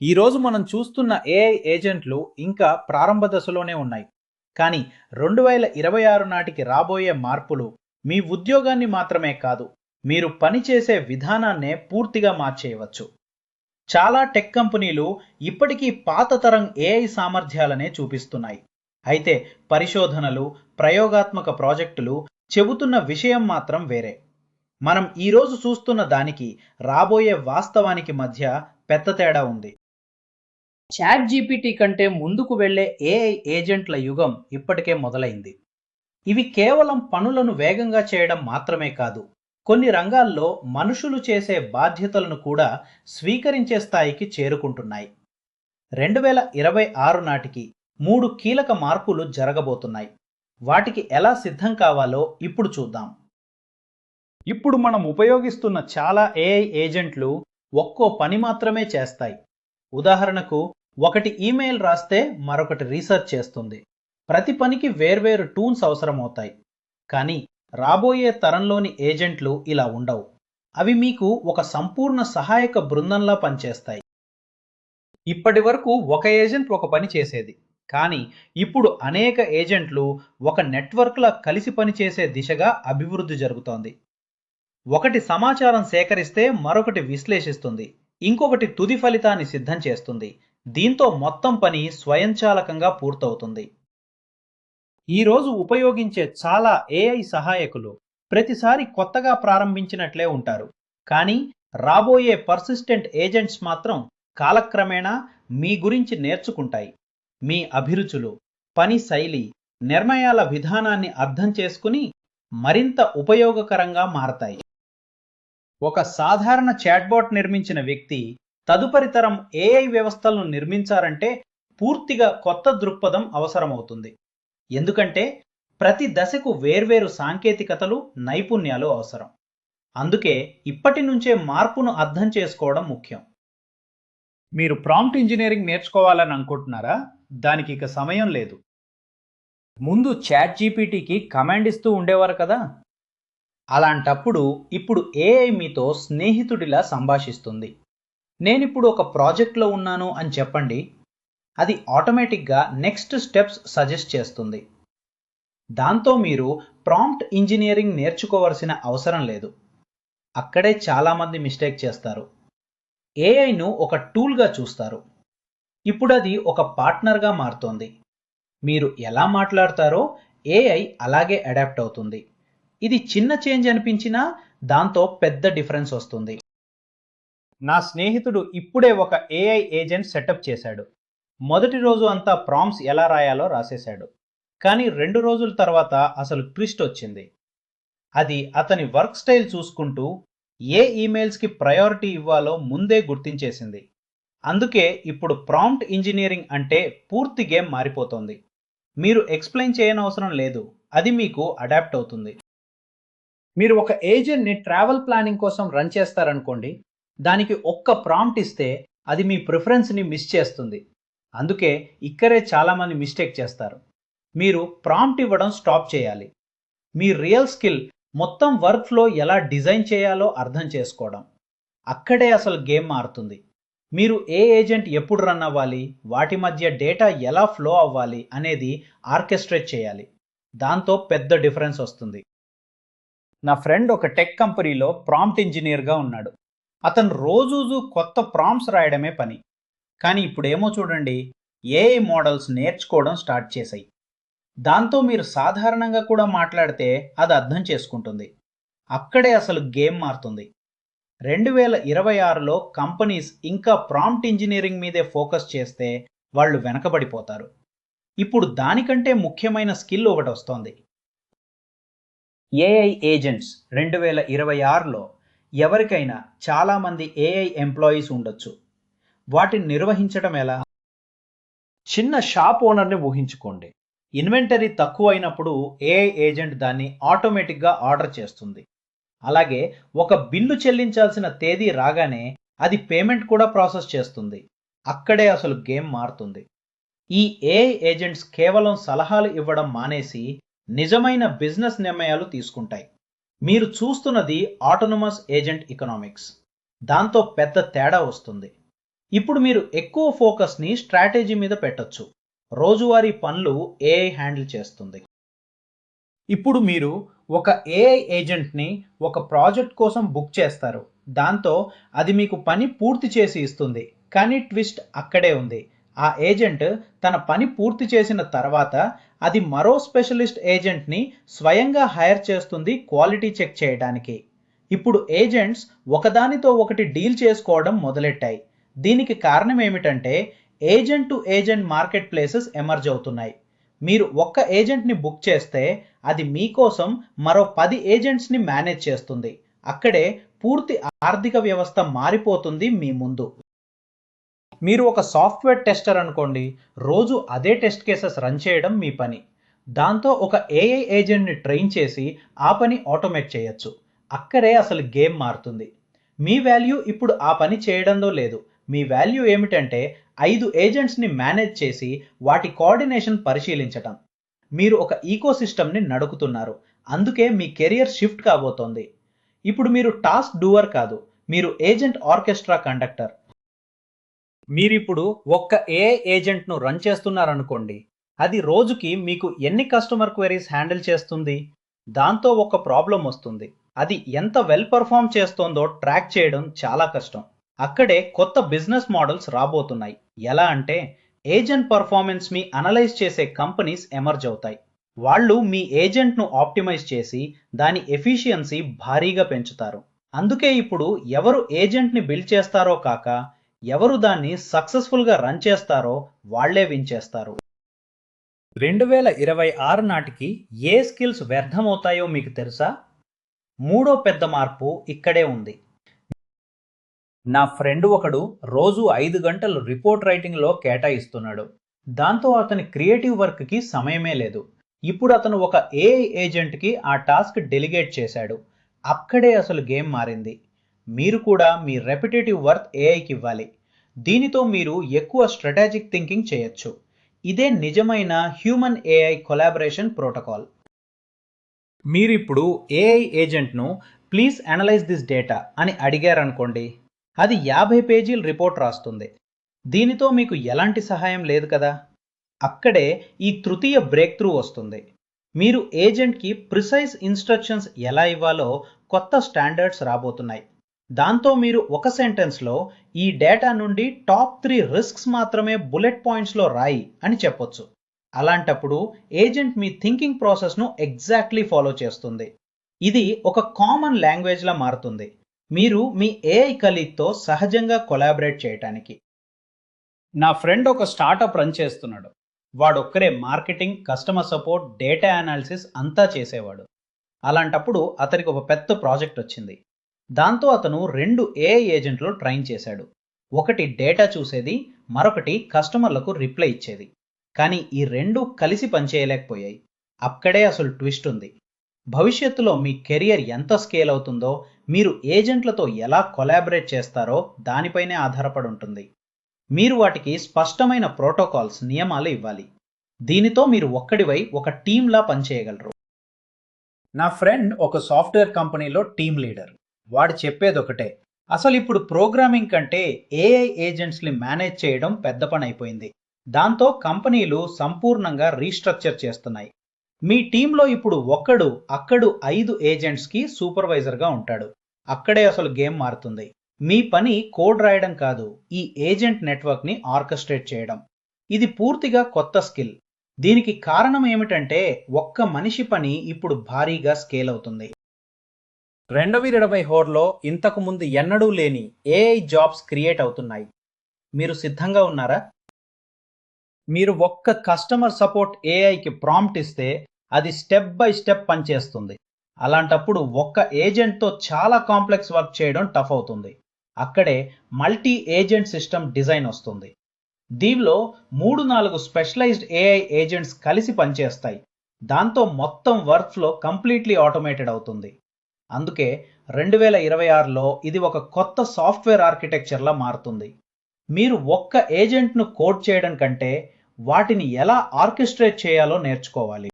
ఈరోజు మనం చూస్తున్న ఏఐ ఏజెంట్లు ఇంకా ప్రారంభ దశలోనే ఉన్నాయి. కానీ 2026 నాటికి రాబోయే మార్పులు మీ ఉద్యోగాన్ని మాత్రమే కాదు, మీరు పనిచేసే విధానాన్నే పూర్తిగా మార్చేయవచ్చు. చాలా టెక్ కంపెనీలు ఇప్పటికీ పాత తరం ఏఐ సామర్థ్యాలనే చూపిస్తున్నాయి. అయితే పరిశోధనలు, ప్రయోగాత్మక ప్రాజెక్టులు చెబుతున్న విషయం మాత్రం వేరే. మనం ఈరోజు చూస్తున్న దానికి రాబోయే వాస్తవానికి మధ్య పెద్ద తేడా ఉంది. చాట్ జీపీటీ కంటే ముందుకు వెళ్లే ఏఐ ఏజెంట్ల యుగం ఇప్పటికే మొదలైంది. ఇవి కేవలం పనులను వేగంగా చేయడం మాత్రమే కాదు, కొన్ని రంగాల్లో మనుషులు చేసే బాధ్యతలను కూడా స్వీకరించే స్థాయికి చేరుకుంటున్నాయి. 2026 నాటికి 3 కీలక మార్పులు జరగబోతున్నాయి. వాటికి ఎలా సిద్ధం కావాలో ఇప్పుడు చూద్దాం. ఇప్పుడు మనం ఉపయోగిస్తున్న చాలా ఏఐ ఏజెంట్లు ఒక్కో పని మాత్రమే చేస్తాయి. ఉదాహరణకు, ఒకటి ఈమెయిల్ రాస్తే మరొకటి రీసెర్చ్ చేస్తుంది. ప్రతి పనికి వేర్వేరు టూల్స్ అవసరమవుతాయి. కానీ రాబోయే తరంలోని ఏజెంట్లు ఇలా ఉండవు. అవి మీకు ఒక సంపూర్ణ సహాయక బృందంలా పనిచేస్తాయి. ఇప్పటి వరకు ఒక ఏజెంట్ ఒక పని చేసేది, కానీ ఇప్పుడు అనేక ఏజెంట్లు ఒక నెట్వర్క్లా కలిసి పనిచేసే దిశగా అభివృద్ధి జరుగుతోంది. ఒకటి సమాచారం సేకరిస్తే మరొకటి విశ్లేషిస్తుంది, ఇంకొకటి తుది ఫలితాన్ని సిద్ధం చేస్తుంది. దీంతో మొత్తం పని స్వయంచాలకంగా పూర్తవుతుంది. ఈరోజు ఉపయోగించే చాలా ఏఐ సహాయకులు ప్రతిసారి కొత్తగా ప్రారంభించినట్లే ఉంటారు. కానీ రాబోయే పర్సిస్టెంట్ ఏజెంట్స్ మాత్రం కాలక్రమేణా మీ గురించి నేర్చుకుంటాయి. మీ అభిరుచులు, పని శైలి, నిర్ణయాల విధానాన్ని అర్థం చేసుకుని మరింత ఉపయోగకరంగా మారతాయి. ఒక సాధారణ చాట్బాట్ నిర్మించిన వ్యక్తి తదుపరి తరం ఏఐ వ్యవస్థలను నిర్మించారంటే పూర్తిగా కొత్త దృక్పథం అవసరమవుతుంది. ఎందుకంటే ప్రతి దశకు వేర్వేరు సాంకేతికతలు, నైపుణ్యాలు అవసరం. అందుకే ఇప్పటి నుంచే మార్పును అర్థం చేసుకోవడం ముఖ్యం. మీరు ప్రాంప్ట్ ఇంజనీరింగ్ నేర్చుకోవాలని అనుకుంటున్నారా? దానికి ఇక సమయం లేదు. ముందు చాట్ జీపీటీకి కమాండ్ ఇస్తూ ఉండేవారు కదా. అలాంటప్పుడు ఇప్పుడు ఏఐ మీతో స్నేహితుడిలా సంభాషిస్తుంది. నేనిప్పుడు ఒక ప్రాజెక్ట్లో ఉన్నాను అని చెప్పండి. అది ఆటోమేటిక్గా నెక్స్ట్ స్టెప్స్ సజెస్ట్ చేస్తుంది. దాంతో మీరు ప్రాంప్ట్ ఇంజనీరింగ్ నేర్చుకోవాల్సిన అవసరం లేదు. అక్కడే చాలామంది మిస్టేక్ చేస్తారు. ఏఐను ఒక టూల్గా చూస్తారు. ఇప్పుడు అది ఒక పార్ట్నర్గా మారుతోంది. మీరు ఎలా మాట్లాడతారో ఏఐ అలాగే అడాప్ట్ అవుతుంది. ఇది చిన్న చేంజ్ అనిపించినా దాంతో పెద్ద డిఫరెన్స్ వస్తుంది. నా స్నేహితుడు ఇప్పుడే ఒక ఏఐ ఏజెంట్ సెటప్ చేశాడు. మొదటి రోజు అంతా ప్రాంప్ట్స్ ఎలా రాయాలో రాసేశాడు. కానీ 2 రోజుల తర్వాత అసలు ట్విస్ట్ వచ్చింది. అది అతని వర్క్ స్టైల్ చూసుకుంటూ ఏ ఈమెయిల్స్కి ప్రయారిటీ ఇవ్వాలో ముందే గుర్తించేసింది. అందుకే ఇప్పుడు ప్రాంప్ట్ ఇంజనీరింగ్ అంటే పూర్తి గేమ్ మారిపోతోంది. మీరు ఎక్స్ప్లెయిన్ చేయనవసరం లేదు, అది మీకు అడాప్ట్ అవుతుంది. మీరు ఒక ఏజెంట్ని ట్రావెల్ ప్లానింగ్ కోసం రన్ చేస్తారనుకోండి. దానికి ఒక్క ప్రాంప్ట్ ఇస్తే అది మీ ప్రిఫరెన్స్ని మిస్ చేస్తుంది. అందుకే ఇక్కడే చాలామంది మిస్టేక్ చేస్తారు. మీరు ప్రాంప్ట్ ఇవ్వడం స్టాప్ చేయాలి. మీ రియల్ స్కిల్ మొత్తం వర్క్ ఫ్లో ఎలా డిజైన్ చేయాలో అర్థం చేసుకోవడం. అక్కడే అసలు గేమ్ మారుతుంది. మీరు ఏ ఏజెంట్ ఎప్పుడు రన్ అవ్వాలి, వాటి మధ్య డేటా ఎలా ఫ్లో అవ్వాలి అనేది ఆర్కెస్ట్రేట్ చేయాలి. దాంతో పెద్ద డిఫరెన్స్ వస్తుంది. నా ఫ్రెండ్ ఒక టెక్ కంపెనీలో ప్రాంప్ట్ ఇంజనీర్గా ఉన్నాడు. అతను రోజు కొత్త ప్రాంప్ట్స్ రాయడమే పని. కానీ ఇప్పుడేమో చూడండి, ఏఐ మోడల్స్ నేర్చుకోవడం స్టార్ట్ చేశాయి. దాంతో మీరు సాధారణంగా కూడా మాట్లాడితే అది అర్థం చేసుకుంటుంది. అక్కడే అసలు గేమ్ మారుతుంది. 2026లో కంపెనీస్ ఇంకా ప్రాంప్ట్ ఇంజనీరింగ్ మీదే ఫోకస్ చేస్తే వాళ్ళు వెనకబడిపోతారు. ఇప్పుడు దానికంటే ముఖ్యమైన స్కిల్ ఒకటి వస్తోంది. ఏఐ ఏజెంట్స్ 2026లో ఎవరికైనా చాలామంది ఏఐ ఎంప్లాయీస్ ఉండొచ్చు. వాటిని నిర్వహించడం ఎలా? చిన్న షాప్ ఓనర్ని ఊహించుకోండి. ఇన్వెంటరీ తక్కువైనప్పుడు ఏఐ ఏజెంట్ దాన్ని ఆటోమేటిక్గా ఆర్డర్ చేస్తుంది. అలాగే ఒక బిల్లు చెల్లించాల్సిన తేదీ రాగానే అది పేమెంట్ కూడా ప్రాసెస్ చేస్తుంది. అక్కడే అసలు గేమ్ మారుతుంది. ఈ ఏఐ ఏజెంట్స్ కేవలం సలహాలు ఇవ్వడం మానేసి నిజమైన బిజినెస్ నిర్ణయాలు తీసుకుంటాయి. మీరు చూస్తున్నది ఆటోనమస్ ఏజెంట్ ఎకనామిక్స్. దాంతో పెద్ద తేడా వస్తుంది. ఇప్పుడు మీరు ఎక్కువ ఫోకస్ని స్ట్రాటజీ మీద పెట్టొచ్చు. రోజువారీ పనులు ఏఐ హ్యాండిల్ చేస్తుంది. ఇప్పుడు మీరు ఒక ఏఐ ఏజెంట్ని ఒక ప్రాజెక్ట్ కోసం బుక్ చేస్తారు. దాంతో అది మీకు పని పూర్తి చేసి ఇస్తుంది. కానీ ట్విస్ట్ అక్కడే ఉంది. ఆ ఏజెంట్ తన పని పూర్తి చేసిన తర్వాత అది మరో స్పెషలిస్ట్ ఏజెంట్ని స్వయంగా హైర్ చేస్తుంది క్వాలిటీ చెక్ చేయడానికి. ఇప్పుడు ఏజెంట్స్ ఒకదానితో ఒకటి డీల్ చేసుకోవడం మొదలెట్టాయి. దీనికి కారణం ఏమిటంటే agent to agent market places emerge అవుతున్నాయి. మీరు ఒక్క ఏజెంట్ని బుక్ చేస్తే అది మీకోసం మరో 10 ఏజెంట్స్ని మేనేజ్ చేస్తుంది. అక్కడే పూర్తి ఆర్థిక వ్యవస్థ మారిపోతుంది మీ ముందు. మీరు ఒక సాఫ్ట్వేర్ టెస్టర్ అనుకోండి, రోజు అదే టెస్ట్ కేసెస్ రన్ చేయడం మీ పని. దాంతో ఒక ఏఐ ఏజెంట్ని ట్రైన్ చేసి ఆ పని ఆటోమేట్ చేయొచ్చు. అక్కడే అసలు గేమ్ మారుతుంది. మీ వాల్యూ ఇప్పుడు ఆ పని చేయడంలో లేదు. మీ వాల్యూ ఏమిటంటే 5 ఏజెంట్స్ని మేనేజ్ చేసి వాటి కోఆర్డినేషన్ పరిశీలించటం. మీరు ఒక ఈకోసిస్టమ్ని నడుపుతున్నారు. అందుకే మీ కెరియర్ షిఫ్ట్ కాబోతోంది. ఇప్పుడు మీరు టాస్క్ డూవర్ కాదు, మీరు ఏజెంట్ ఆర్కెస్ట్రా కండక్టర్. మీరిప్పుడు ఒక్క ఏఐ ఏజెంట్ను రన్ చేస్తున్నారనుకోండి, అది రోజుకి మీకు ఎన్ని కస్టమర్ క్వెరీస్ హ్యాండిల్ చేస్తుంది? దాంతో ఒక ప్రాబ్లం వస్తుంది. అది ఎంత వెల్ పర్ఫామ్ చేస్తోందో ట్రాక్ చేయడం చాలా కష్టం. అక్కడే కొత్త బిజినెస్ మోడల్స్ రాబోతున్నాయి. ఎలా అంటే ఏజెంట్ పర్ఫార్మెన్స్ ని అనలైజ్ చేసే కంపెనీస్ ఎమర్జ్ అవుతాయి. వాళ్ళు మీ ఏజెంట్ను ఆప్టిమైజ్ చేసి దాని ఎఫిషియన్సీ భారీగా పెంచుతారు. అందుకే ఇప్పుడు ఎవరు ఏజెంట్ని బిల్డ్ చేస్తారో కాక ఎవరు దాన్ని సక్సెస్ఫుల్గా రన్ చేస్తారో వాళ్లే విన్ చేస్తారు. 2026 నాటికి ఏ స్కిల్స్ వ్యర్థమవుతాయో మీకు తెలుసా? మూడో పెద్ద మార్పు ఇక్కడే ఉంది. నా ఫ్రెండ్ ఒకడు రోజు 5 గంటలు రిపోర్ట్ రైటింగ్లో కేటాయిస్తున్నాడు. దాంతో అతని క్రియేటివ్ వర్క్కి సమయమే లేదు. ఇప్పుడు అతను ఒక ఏఐ ఏజెంట్కి ఆ టాస్క్ డెలిగేట్ చేశాడు. అక్కడే అసలు గేమ్ మారింది. మీరు కూడా మీ రెపిటేటివ్ వర్క్ ఏఐకి ఇవ్వాలి. దీనితో మీరు ఎక్కువ స్ట్రాటజిక్ థింకింగ్ చేయొచ్చు. ఇదే నిజమైన హ్యూమన్ ఏఐ కొలాబరేషన్ ప్రోటోకాల్. మీరిప్పుడు ఏఐ ఏజెంట్ను ప్లీజ్ అనలైజ్ దిస్ డేటా అని అడిగారనుకోండి, అది 50 పేజీల రిపోర్ట్ రాస్తుంది. దీనితో మీకు ఎలాంటి సహాయం లేదు కదా. అక్కడే ఈ తృతీయ బ్రేక్ త్రూ వస్తుంది. మీరు ఏజెంట్కి ప్రిసైజ్ ఇన్స్ట్రక్షన్స్ ఎలా ఇవ్వాలో కొత్త స్టాండర్డ్స్ రాబోతున్నాయి. దాంతో మీరు ఒక సెంటెన్స్లో ఈ డేటా నుండి టాప్ 3 రిస్క్స్ మాత్రమే బుల్లెట్ పాయింట్స్లో రాయి అని చెప్పొచ్చు. అలాంటప్పుడు ఏజెంట్ మీ థింకింగ్ ప్రాసెస్ను ఎగ్జాక్ట్లీ ఫాలో చేస్తుంది. ఇది ఒక కామన్ లాంగ్వేజ్లా మారుతుంది. మీరు మీ ఏఐ కలీగ్తో సహజంగా కొలాబరేట్ చేయటానికి. నా ఫ్రెండ్ ఒక స్టార్టప్ రన్ చేస్తున్నాడు. వాడొక్కరే marketing, customer support, data analysis అంతా చేసేవాడు. అలాంటప్పుడు అతనికి ఒక పెద్ద ప్రాజెక్ట్ వచ్చింది. దాంతో అతను 2 ఏఐ ఏజెంట్లు ట్రైన్ చేశాడు. ఒకటి డేటా చూసేది, మరొకటి కస్టమర్లకు రిప్లై ఇచ్చేది. కానీ ఈ 2 కలిసి పనిచేయలేకపోయాయి. అక్కడే అసలు ట్విస్ట్ ఉంది. భవిష్యత్తులో మీ కెరియర్ ఎంత స్కేల్ అవుతుందో మీరు ఏజెంట్లతో ఎలా కొలాబరేట్ చేస్తారో దానిపైనే ఆధారపడి ఉంటుంది. మీరు వాటికి స్పష్టమైన ప్రోటోకాల్స్, నియమాలు ఇవ్వాలి. దీనితో మీరు ఒక్కడివై ఒక టీంలా పనిచేయగలరు. నా ఫ్రెండ్ ఒక సాఫ్ట్వేర్ కంపెనీలో టీమ్ లీడర్. వాడు చెప్పేది ఒకటే, అసలు ఇప్పుడు ప్రోగ్రామింగ్ కంటే ఏఐ ఏజెంట్స్ని మేనేజ్ చేయడం పెద్ద పని అయిపోయింది. దాంతో కంపెనీలు సంపూర్ణంగా రీస్ట్రక్చర్ చేస్తున్నాయి. మీ టీంలో ఇప్పుడు అక్కడు 5 ఏజెంట్స్కి సూపర్వైజర్గా ఉంటాడు. అక్కడే అసలు గేమ్ మారుతుంది. మీ పని కోడ్ రాయడం కాదు, ఈ ఏజెంట్ నెట్వర్క్ని ఆర్కెస్ట్రేట్ చేయడం. ఇది పూర్తిగా కొత్త స్కిల్. దీనికి కారణం ఏమిటంటే ఒక్క మనిషి పని ఇప్పుడు భారీగా స్కేల్ అవుతుంది. 2024లో ఇంతకు ముందు ఎన్నడూ లేని ఏఐ జాబ్స్ క్రియేట్ అవుతున్నాయి. మీరు సిద్ధంగా ఉన్నారా? మీరు ఒక్క కస్టమర్ సపోర్ట్ ఏఐకి ప్రాంప్ట్ ఇస్తే అది స్టెప్ బై స్టెప్ పనిచేస్తుంది. అలాంటప్పుడు ఒక్క ఏజెంట్తో చాలా కాంప్లెక్స్ వర్క్ చేయడం టఫ్ అవుతుంది. అక్కడే మల్టీ ఏజెంట్ సిస్టమ్ డిజైన్ వస్తుంది. దీనిలో 3-4 స్పెషలైజ్డ్ ఏఐ ఏజెంట్స్ కలిసి పనిచేస్తాయి. దాంతో మొత్తం వర్క్ ఫ్లో కంప్లీట్లీ ఆటోమేటెడ్ అవుతుంది. అందుకే 2026లో ఇది ఒక కొత్త సాఫ్ట్వేర్ ఆర్కిటెక్చర్లా మారుతుంది. మీరు ఒక్క ఏజెంట్ను కోడ్ చేయడం కంటే వాటిని ఎలా ఆర్కెస్ట్రేట్ చేయాలో నేర్చుకోవాలి.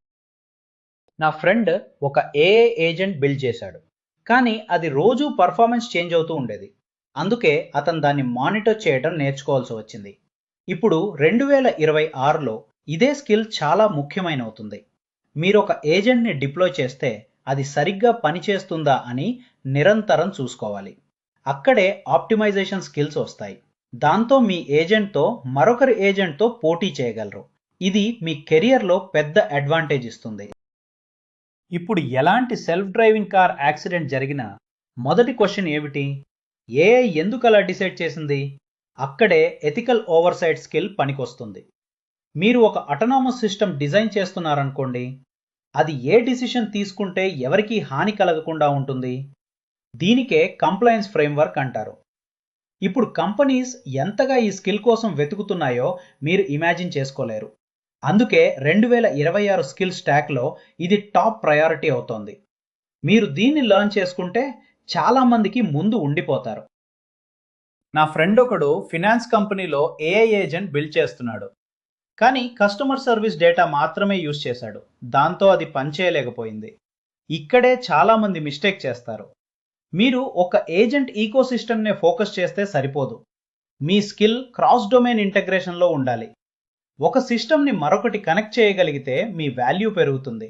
నా ఫ్రెండ్ ఒక ఏఐ ఏజెంట్ బిల్డ్ చేశాడు. కానీ అది రోజు పర్ఫార్మెన్స్ చేంజ్ అవుతూ ఉండేది. అందుకే అతను దాన్ని మానిటర్ చేయడం నేర్చుకోవాల్సి వచ్చింది. ఇప్పుడు 2026లో ఇదే స్కిల్ చాలా ముఖ్యమైనవుతుంది. మీరు ఒక ఏజెంట్ని డిప్లాయ్ చేస్తే అది సరిగ్గా పనిచేస్తుందా అని నిరంతరం చూసుకోవాలి. అక్కడే ఆప్టిమైజేషన్ స్కిల్స్ వస్తాయి. దాంతో మీ ఏజెంట్తో మరొకరి ఏజెంట్తో పోటీ చేయగలరు. ఇది మీ కెరియర్లో పెద్ద అడ్వాంటేజ్ ఇస్తుంది. ఇప్పుడు ఎలాంటి సెల్ఫ్ డ్రైవింగ్ కార్ యాక్సిడెంట్ జరిగినా మొదటి క్వశ్చన్ ఏమిటి? ఏఐ ఎందుకు అలా డిసైడ్ చేసింది? అక్కడే ఎథికల్ ఓవర్సైట్ స్కిల్ పనికొస్తుంది. మీరు ఒక అటానమస్ సిస్టమ్ డిజైన్ చేస్తున్నారనుకోండి, అది ఏ డిసిషన్ తీసుకుంటే ఎవరికీ హాని కలగకుండా ఉంటుంది? దీనికే కంప్లయన్స్ ఫ్రేమ్వర్క్ అంటారు. ఇప్పుడు కంపెనీస్ ఎంతగా ఈ స్కిల్ కోసం వెతుకుతున్నాయో మీరు ఇమాజిన్ చేసుకోలేరు. అందుకే 2026 స్కిల్ స్టాక్లో ఇది టాప్ ప్రయారిటీ అవుతోంది. మీరు దీన్ని లర్న్ చేసుకుంటే చాలా మందికి ముందు ఉండిపోతారు. నా ఫ్రెండ్ ఒకడు ఫినాన్స్ కంపెనీలో ఏఐ ఏజెంట్ బిల్డ్ చేస్తున్నాడు. కానీ కస్టమర్ సర్వీస్ డేటా మాత్రమే యూజ్ చేశాడు. దాంతో అది పనిచేయలేకపోయింది. ఇక్కడే చాలా మంది మిస్టేక్ చేస్తారు. మీరు ఒక ఏజెంట్ ఈకోసిస్టమ్నే ఫోకస్ చేస్తే సరిపోదు. మీ స్కిల్ క్రాస్ డొమైన్ ఇంటగ్రేషన్లో ఉండాలి. ఒక సిస్టమ్ని మరొకటి కనెక్ట్ చేయగలిగితే మీ వాల్యూ పెరుగుతుంది.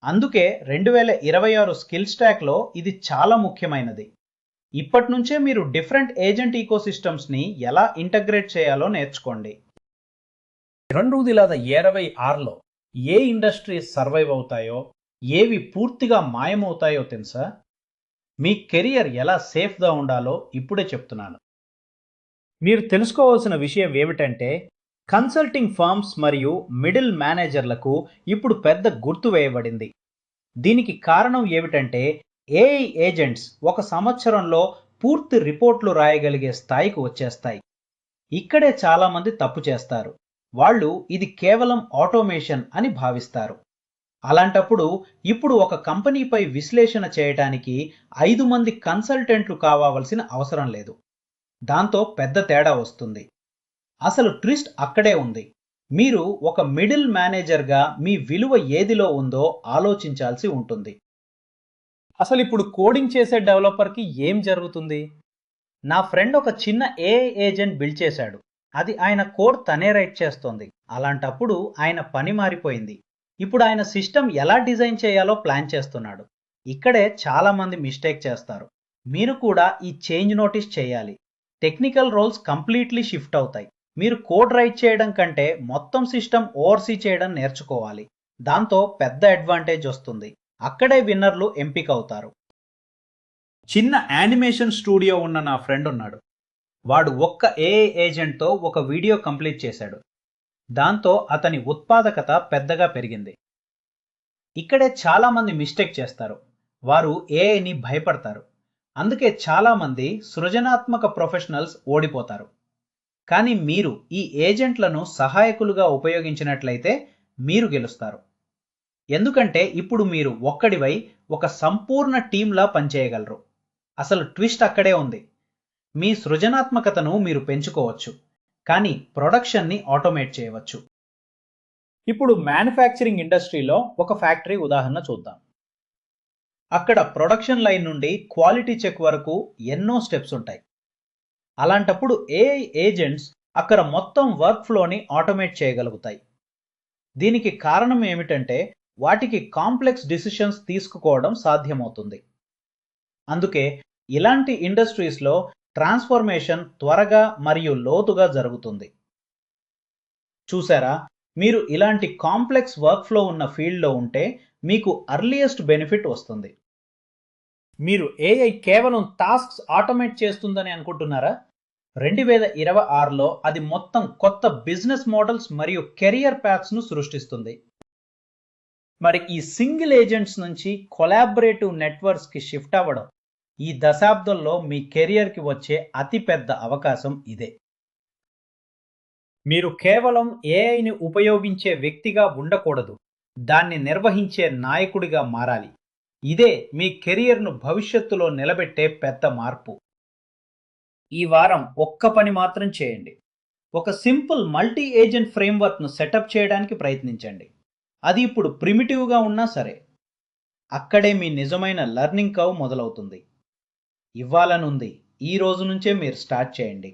అందుకే 2026 స్కిల్ స్టాక్లో ఇది చాలా ముఖ్యమైనది. ఇప్పటి నుంచే మీరు డిఫరెంట్ ఏజెంట్ ఈకోసిస్టమ్స్ని ఎలా ఇంటగ్రేట్ చేయాలో నేర్చుకోండి. 2026లో ఏ ఇండస్ట్రీస్ సర్వైవ్ అవుతాయో, ఏవి పూర్తిగా మాయమవుతాయో తెలుసా? మీ కెరియర్ ఎలా సేఫ్గా ఉండాలో ఇప్పుడే చెప్తున్నాను. మీరు తెలుసుకోవాల్సిన విషయం ఏమిటంటే, కన్సల్టింగ్ ఫర్మ్స్ మరియు మిడిల్ మేనేజర్లకు ఇప్పుడు పెద్ద గుర్తు వేయబడింది. దీనికి కారణం ఏమిటంటే, ఏఐ ఏజెంట్స్ ఒక సంవత్సరంలో పూర్తి రిపోర్ట్లు రాయగలిగే స్థాయికి వచ్చేస్తాయి. ఇక్కడే చాలామంది తప్పు చేస్తారు. వాళ్ళు ఇది కేవలం ఆటోమేషన్ అని భావిస్తారు. అలాంటప్పుడు ఇప్పుడు ఒక కంపెనీపై విశ్లేషణ చేయడానికి 5 మంది కన్సల్టెంట్లు కావాల్సిన అవసరం లేదు. దాంతో పెద్ద తేడా వస్తుంది. అసలు ట్విస్ట్ అక్కడే ఉంది. మీరు ఒక మిడిల్ మేనేజర్గా మీ విలువ ఏదిలో ఉందో ఆలోచించాల్సి ఉంటుంది. అసలు ఇప్పుడు కోడింగ్ చేసే డెవలపర్కి ఏం జరుగుతుంది? నా ఫ్రెండ్ ఒక చిన్న ఏఐ ఏజెంట్ బిల్డ్ చేశాడు. అది ఆయన కోడ్ తనే రైట్ చేస్తోంది. అలాంటప్పుడు ఆయన పని మారిపోయింది. ఇప్పుడు ఆయన సిస్టమ్ ఎలా డిజైన్ చేయాలో ప్లాన్ చేస్తున్నాడు. ఇక్కడే చాలా మంది మిస్టేక్ చేస్తారు. మీరు కూడా ఈ చేంజ్ నోటీస్ చేయాలి. టెక్నికల్ రోల్స్ కంప్లీట్లీ షిఫ్ట్ అవుతాయి. మీరు కోడ్ రైట్ చేయడం కంటే మొత్తం సిస్టమ్ ఓవర్సీ చేయడం నేర్చుకోవాలి. దాంతో పెద్ద అడ్వాంటేజ్ వస్తుంది. అక్కడే విన్నర్లు ఎంపిక అవుతారు. చిన్న యానిమేషన్ స్టూడియో ఉన్న నా ఫ్రెండ్ ఉన్నాడు. వాడు ఒక్క ఏఐ ఏజెంట్తో ఒక వీడియో కంప్లీట్ చేశాడు. దాంతో అతని ఉత్పాదకత పెద్దగా పెరిగింది. ఇక్కడే చాలా మంది మిస్టేక్ చేస్తారు. వారు ఏఐని భయపడతారు. అందుకే చాలా మంది సృజనాత్మక ప్రొఫెషనల్స్ ఓడిపోతారు. కానీ మీరు ఈ ఏజెంట్లను సహాయకులుగా ఉపయోగించినట్లయితే మీరు గెలుస్తారు. ఎందుకంటే ఇప్పుడు మీరు ఒక్కడివై ఒక సంపూర్ణ టీంలా పనిచేయగలరు. అసలు ట్విస్ట్ అక్కడే ఉంది. మీ సృజనాత్మకతను మీరు పెంచుకోవచ్చు, కానీ ప్రొడక్షన్ని ఆటోమేట్ చేయవచ్చు. ఇప్పుడు మ్యానుఫ్యాక్చరింగ్ ఇండస్ట్రీలో ఒక ఫ్యాక్టరీ ఉదాహరణ చూద్దాం. అక్కడ ప్రొడక్షన్ లైన్ నుండి క్వాలిటీ చెక్ వరకు ఎన్నో స్టెప్స్ ఉంటాయి. అలాంటప్పుడు ఏఐ ఏజెంట్స్ అక్కడ మొత్తం వర్క్ ఫ్లోని ఆటోమేట్ చేయగలుగుతాయి. దీనికి కారణం ఏమిటంటే వాటికి కాంప్లెక్స్ డిసిషన్స్ తీసుకోవడం సాధ్యమవుతుంది. అందుకే ఇలాంటి ఇండస్ట్రీస్లో ట్రాన్స్ఫర్మేషన్ త్వరగా మరియు లోతుగా జరుగుతుంది. చూసారా, మీరు ఇలాంటి కాంప్లెక్స్ వర్క్ ఫ్లో ఉన్న ఫీల్డ్లో ఉంటే మీకు అర్లియస్ట్ బెనిఫిట్ వస్తుంది. మీరు ఏఐ కేవలం టాస్క్స్ ఆటోమేట్ చేస్తుందని అనుకుంటున్నారా? 2026లో అది మొత్తం కొత్త బిజినెస్ మోడల్స్ మరియు కెరియర్ ప్యాథ్స్ను సృష్టిస్తుంది. మరి ఈ సింగిల్ ఏజెంట్స్ నుంచి కొలాబరేటివ్ నెట్వర్క్స్కి షిఫ్ట్ అవ్వడం ఈ దశాబ్దంలో మీ కెరియర్కి వచ్చే అతిపెద్ద అవకాశం ఇదే. మీరు కేవలం ఏఐని ఉపయోగించే వ్యక్తిగా ఉండకూడదు, దాన్ని నిర్వహించే నాయకుడిగా మారాలి. ఇదే మీ కెరియర్ను భవిష్యత్తులో నిలబెట్టే పెద్ద మార్పు. ఈ వారం ఒక్క పని మాత్రం చేయండి. ఒక సింపుల్ మల్టీ ఏజెంట్ ఫ్రేమ్వర్క్ను సెటప్ చేయడానికి ప్రయత్నించండి. అది ఇప్పుడు ప్రిమిటివ్గా ఉన్నా సరే. అక్కడే మీ నిజమైన లెర్నింగ్ కర్వ్ మొదలవుతుంది. ఇవ్వాలనుంది, ఈ రోజు నుంచే మీరు స్టార్ట్ చేయండి.